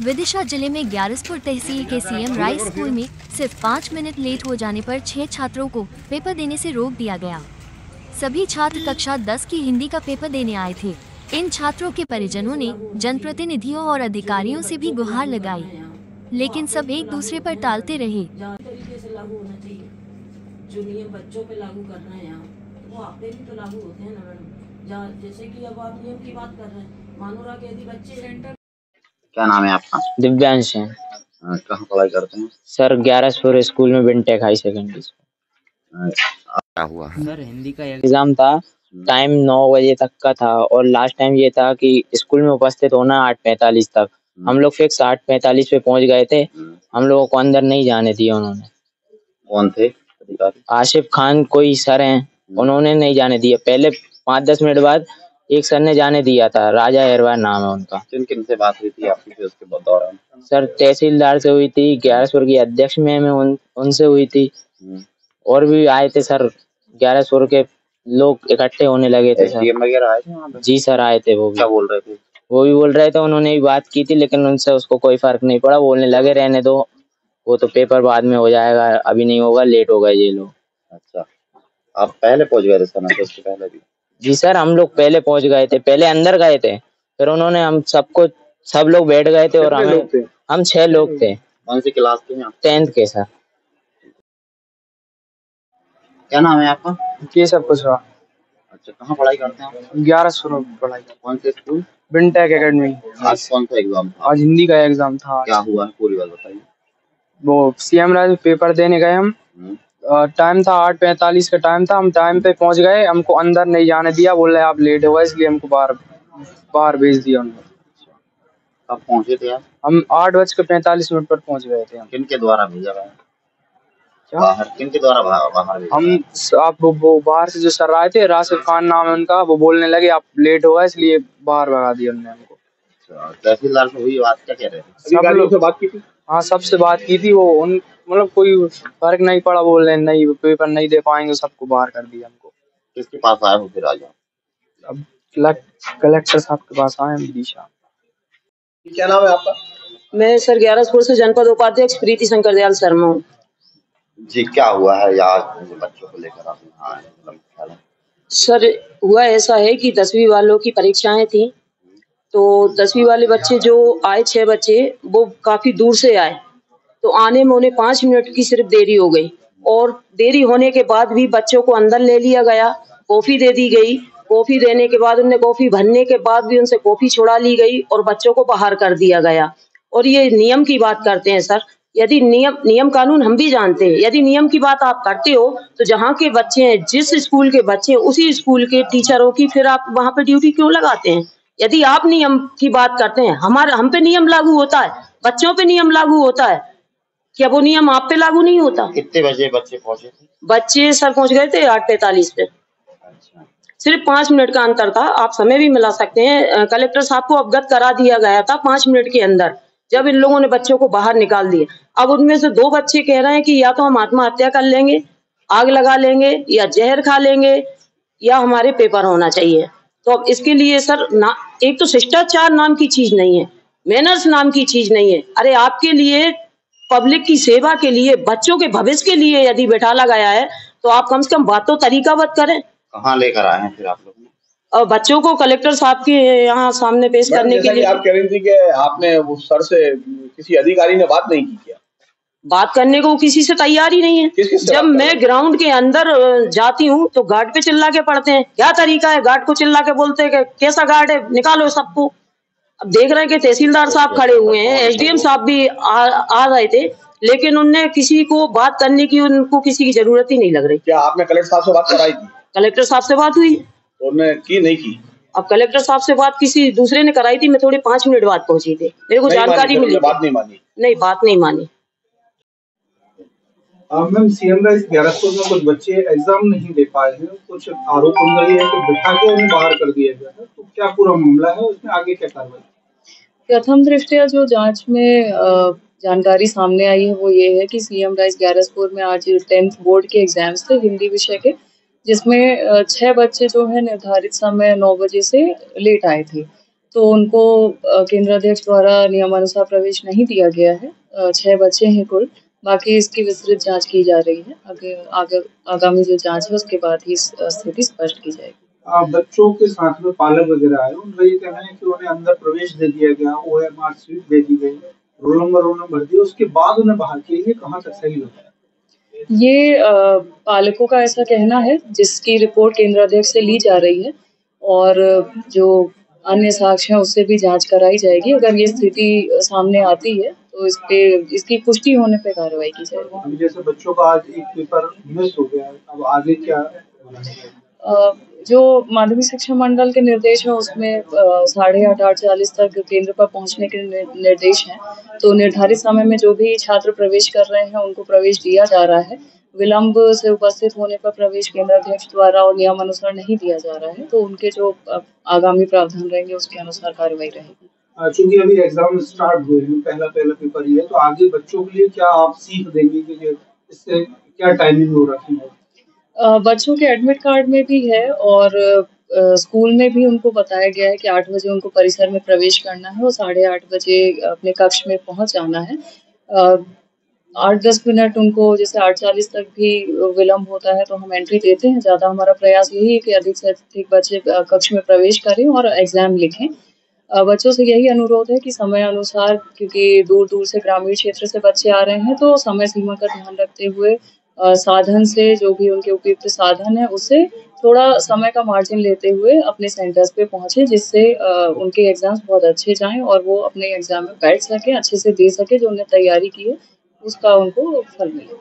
विदिशा जिले में ग्यारसपुर तहसील के सीएम राइस स्कूल में सिर्फ 5 मिनट लेट हो जाने पर 6 छात्रों को पेपर देने से रोक दिया गया। सभी छात्र कक्षा 10 की हिंदी का पेपर देने आए थे। इन छात्रों के परिजनों ने जनप्रतिनिधियों और अधिकारियों से भी गुहार लगाई, लेकिन सब एक दूसरे पर टालते रहे। जो नियम बच्चों पे लागू करना है यहाँ, वो आप पे भी तो लागू होते हैं ना मैडम। जैसे कि अब आप नियम की बात कर रहे हैं, मानोरा के यदि बच्चे सेंटर। क्या नाम है आपका? दिव्यांश है। कहाँ पढ़ाई करते हैं? सर ग्यारसपुर स्कूल में बिनटेक हाई सेकेंडरी स्कूल। क्या हुआ है? सर हिंदी का एग्जाम था, टाइम 9 बजे तक का था और लास्ट टाइम ये था कि स्कूल में उपस्थित होना 8:45 तक। हम लोग फिक्स 8:45 पे पहुंच गए थे। हम लोगों को अंदर नहीं जाने दिया उन्होंने। कौन थे अधिकारी? आसिफ खान कोई सर हैं, उन्होंने नहीं जाने दिया। पहले 5-10 मिनट बाद एक सर ने जाने दिया था, राजा एरवार नाम है उनका। किन से बात हुई थी आपकी फिर उसके दौरान? सर तहसीलदार से हुई थी, ग्यारसपुर की अध्यक्ष मैम उनसे हुई थी, और भी आए थे सर। ग्यारसपुर के लोग इकट्ठे होने लगे थे सर। वगैरह आए थे वहाँ पे? जी सर आए थे। वो क्या बोल रहे थे? वो भी बोल रहे थे, उन्होंने भी बात की थी, लेकिन उनसे उसको कोई फर्क नहीं पड़ा। बोलने लगे रहने दो, वो तो पेपर बाद में हो जाएगा, अभी नहीं होगा, लेट हो गए ये लोग। अच्छा, आप पहले पहुंच गए थे समय से? उसके पहले भी? जी सर, हम लोग पहले पहुंच गए थे, पहले अंदर गए थे, फिर उन्होंने सब लोग बैठ गए थे और हम 6 लोग थे। कौन सी क्लास के हैं? 10th के सर। क्या नाम है आपका? ये सब कुछ हुआ। अच्छा, कहाँ पढ़ाई करते हैं आप? 11 पढ़ाई। कौन से स्कूल? बिनटेक एकेडमी। आज कौन सा एग्जाम था? आज हिंदी का एग्जाम था। क्या हुआ है पूरी बात बताइए। वो सीएम राइस पेपर देने गए हम। टाइम था 8:45 का टाइम था। हम टाइम पे पहुंच गए, हमको अंदर नहीं जाने दिया, बोल रहे आप लेट हो गए, इसलिए हमको बाहर भेज दिया उन्होंने। कब पहुंचे थे आप? हम 8:45 पर पहुंच गए थे। किनके द्वारा भेजा गया? क्या किनके द्वारा बाहर भेजा? हम आप वो बाहर से जो सर आए थे, राशिद खान नाम है उनका, वो बोलने लगे आप लेट हो गए, इसलिए बाहर भगा दिया उन्होंने हमको। तहसीलदार से हुई बात, क्या कह रहे थे? सब लोग से बात की थी। हाँ, सबसे बात की थी। वो मतलब कोई फर्क नहीं पड़ा, बोल रहे नहीं पेपर नहीं दे पाएंगे, सबको बाहर कर दिया हमको। किसके पास आए हो फिर आज? अब कलेक्टर साहब के पास आए हैं। दिशा। क्या नाम है आपका? मैं सर ग्यारसपुर से जनपद उपाध्यक्ष प्रीति शंकर दयाल शर्मा हूँ। जी, क्या हुआ है यार बच्चों को लेकर आप यहाँ आए? सर हुआ ऐसा है कि 10वीं वालों की परीक्षाएं थी, तो 10वीं वाले बच्चे जो आए, 6 बच्चे, वो काफी दूर से आए, तो आने में उन्हें 5 मिनट की सिर्फ देरी हो गई। और देरी होने के बाद भी बच्चों को अंदर ले लिया गया, कॉफी दे दी गई। कॉफी देने के बाद उन्हें कॉफी भरने के बाद भी उनसे कॉफी छुड़ा ली गई और बच्चों को बाहर कर दिया गया। और ये नियम की बात करते हैं सर, यदि नियम कानून हम भी जानते हैं, यदि नियम की बात आप करते हो तो जहाँ के बच्चे हैं, जिस स्कूल के बच्चे हैं, उसी स्कूल के टीचरों की फिर आप वहाँ पे ड्यूटी क्यों लगाते हैं? यदि आप नियम की बात करते हैं, हम पे नियम लागू होता है, बच्चों पे नियम लागू होता है, क्या वो नियम आप पे लागू नहीं होता? कितने बजे बच्चे पहुंचे थे? बच्चे सर पहुंच गए थे 8:45 पे। अच्छा। सिर्फ 5 मिनट का अंतर था, आप समय भी मिला सकते हैं। कलेक्टर साहब को अवगत करा दिया गया था 5 मिनट के अंदर, जब इन लोगों ने बच्चों को बाहर निकाल दिया। अब उनमें से 2 बच्चे कह रहे हैं कि या तो हम आत्महत्या कर लेंगे, आग लगा लेंगे, या जहर खा लेंगे, या हमारे पेपर होना चाहिए। तो अब इसके लिए सर एक तो शिष्टाचार नाम की चीज नहीं है, मैनर्स नाम की चीज नहीं है। अरे आपके लिए, पब्लिक की सेवा के लिए, बच्चों के भविष्य के लिए यदि बैठाला गया है तो आप कम से कम बात तो तरीकावत करें। कहाँ लेकर आए हैं फिर आप लोग? और बच्चों को कलेक्टर साहब के यहाँ सामने पेश करने के लिए। आप कह रही थी कि आपने वो सर से, किसी अधिकारी ने बात नहीं की क्या? बात करने को किसी से तैयार ही नहीं है। जब मैं ग्राउंड के अंदर जाती हूँ तो गार्ड पे चिल्ला के पड़ते हैं। क्या तरीका है, गार्ड को चिल्ला के बोलते हैं कि कैसा गार्ड है, निकालो सबको। अब देख रहे हैं कि तहसीलदार साहब खड़े हुए हैं, एसडीएम साहब भी आ रहे थे, लेकिन उनने किसी को बात करने की, उनको किसी की जरूरत ही नहीं लग रही। क्या आपने कलेक्टर साहब से बात कराई थी? कलेक्टर साहब से बात हुई, उन्होंने की नहीं की? अब कलेक्टर साहब से बात किसी दूसरे ने कराई थी, मैं थोड़ी 5 मिनट बाद पहुंची थी, मेरे को जानकारी मिली। बात नहीं मानी? नहीं, बात नहीं मानी। मैम, सीएम राइस ग्यारसपुर में कुछ बच्चे एग्जाम नहीं दे पाए हैं, कुछ आरोप उन रही है कि बिठा के उन्हें बाहर कर दिया गया है, तो क्या पूरा मामला है, उसमें आगे क्या कार्रवाई? प्रथम दृष्टया जो जांच में जानकारी सामने आई है वो ये है कि सीएम राइस ग्यारसपुर में आज 10th बोर्ड के एग्जाम्स थे हिंदी विषय के, जिसमें 6 बच्चे जो है निर्धारित समय 9 बजे से लेट आए थे। तो उनको केंद्राध्यक्ष द्वारा नियमानुसार प्रवेश नहीं दिया गया है। 6 बच्चे हैं कुल, बाकी इसकी विस्तृत जांच की जा रही है। आगे आगामी जो जांच है उसके बाद ही स्थिति स्पष्ट की जाएगी। बच्चों के साथ में पालक वगैरह आए, उनका ये कहना है कि उन्हें अंदर प्रवेश दे दिया गया, OMR सीट दे दी गई, रोल नंबर उन्हें भर दिया, उसके बाद उन्हें बाहर किया। ये कहाँ तक सही होता है? ये पालकों का ऐसा कहना है, जिसकी रिपोर्ट केंद्राध्यक्ष से ली जा रही है और जो अन्य साक्ष्य हैं उससे भी जांच कराई जाएगी। अगर ये स्थिति सामने आती है तो इसकी पुष्टि होने पे कार्रवाई की जाएगी। अभी जैसे बच्चों का आज एक पेपर मिस हो गया है, अब आगे क्या? जो माध्यमिक शिक्षा मंडल के निर्देश है उसमें 8:30 8:40 तक केंद्र पर पहुंचने के निर्देश हैं। तो निर्धारित समय में जो भी छात्र प्रवेश कर रहे हैं उनको प्रवेश दिया जा रहा है। विलंब से उपस्थित होने पर प्रवेश केंद्राध्यक्ष द्वारा और नियमानुसार नहीं दिया जा रहा है, तो उनके जो आगामी प्रावधान रहेंगे उसके अनुसार कार्रवाई रहेगी। चूंकि अभी एग्जाम स्टार्ट हुए हैं, पहला पेपर ही है, तो आगे बच्चों के लिए क्या आप सीख देंगे कि इससे क्या टाइमिंग हो रखी है? बच्चों के एडमिट कार्ड में भी है और स्कूल में भी उनको बताया गया है कि 8 बजे उनको परिसर में प्रवेश करना है और 8:30 बजे अपने कक्ष में पहुंच जाना है। 8-10 मिनट उनको, जैसे 8:40 तक भी विलंब होता है तो हम एंट्री देते हैं। ज़्यादा हमारा प्रयास यही है कि अधिक से अधिक बच्चे कक्ष में प्रवेश करें और एग्जाम लिखें। बच्चों से यही अनुरोध है कि समय अनुसार, क्योंकि दूर दूर से ग्रामीण क्षेत्र से बच्चे आ रहे हैं, तो समय सीमा का ध्यान रखते हुए साधन से, जो भी उनके उपयुक्त साधन है उससे थोड़ा समय का मार्जिन लेते हुए अपने सेंटर्स पे पहुंचे, जिससे उनके एग्जाम्स बहुत अच्छे जाएं और वो अपने एग्जाम में बैठ सके, अच्छे से दे सके, जो उन्हें तैयारी की है उसका उनको फल मिले।